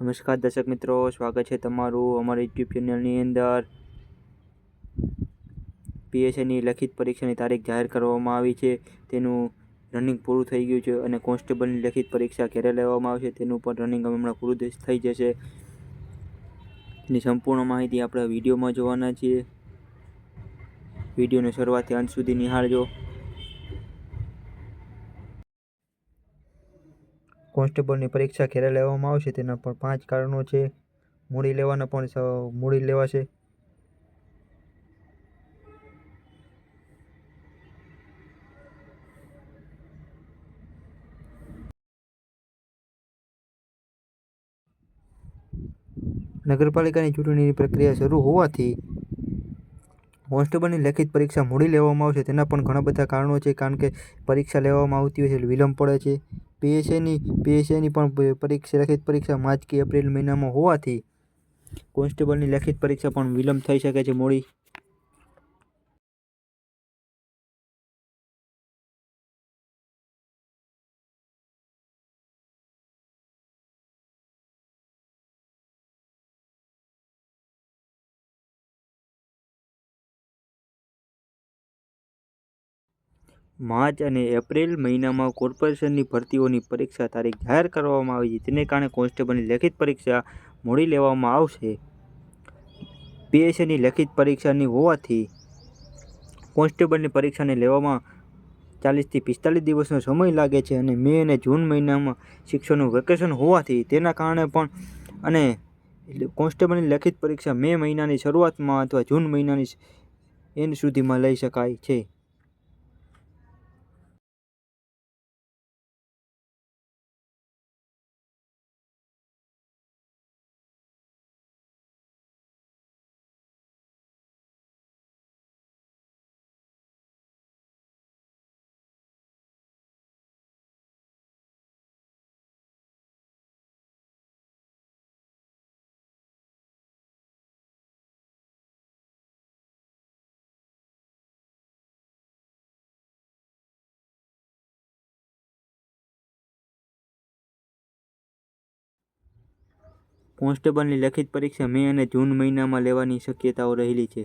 નમસ્કાર દર્શક મિત્રો, સ્વાગત છે તમારું અમારી યુટ્યુબ ચેનલની અંદર। પીએસઆઈની લખિત પરીક્ષાની તારીખ જાહેર કરવામાં આવી છે। તેનું રનિંગ પૂરું થઈ ગયું છે અને કોન્સ્ટેબલની લખિત પરીક્ષા ક્યારે લેવામાં આવશે તેનું પણ રનિંગ હમણાં પૂરું થઈ જશે। એની સંપૂર્ણ માહિતી આપણે વિડીયોમાં જોવાના છીએ। વિડીયોને શરૂઆતથી અંત સુધી નિહાળજો। કોન્સ્ટેબલની પરીક્ષા ક્યારે લેવામાં આવશે તેના પણ 5 કારણો છે। મૂડી લેવાના પણ મૂડી લેવાશે। નગરપાલિકાની ચૂંટણીની પ્રક્રિયા શરૂ હોવાથી કોન્સ્ટેબલની લેખિત પરીક્ષા મૂડી લેવામાં આવશે તેના પણ ઘણા બધા કારણો છે, કારણ કે પરીક્ષા લેવામાં આવતી હોય છે વિલંબ પડે છે। પીએસઆઈની પણ લેખિત પરીક્ષા માર્ચ કે એપ્રિલ મહિનામાં હોવાથી કોન્સ્ટેબલની લેખિત પરીક્ષા પણ વિલંબ થઈ શકે છે મોડી। માર્ચ અને એપ્રિલ મહિનામાં કોર્પોરેશનની ભરતીઓની પરીક્ષા તારીખ જાહેર કરવામાં આવી છે, તેને કારણે કોન્સ્ટેબલની લેખિત પરીક્ષા મોડી લેવામાં આવશે। પીએસઆઈની લેખિત પરીક્ષાની હોવાથી કોન્સ્ટેબલની પરીક્ષાને લેવામાં 40 થી 45 દિવસનો સમય લાગે છે અને મે અને જૂન મહિનામાં શિક્ષકનું વેકેશન હોવાથી તેના કારણે પણ અને કોન્સ્ટેબલની લેખિત પરીક્ષા મે મહિનાની શરૂઆતમાં અથવા જૂન મહિનાની એન્ડ સુધીમાં લઈ શકાય છે। કોન્સ્ટેબલની લેખિત પરીક્ષા મે અને જૂન મહિનામાં લેવાની શક્યતાઓ રહેલી છે।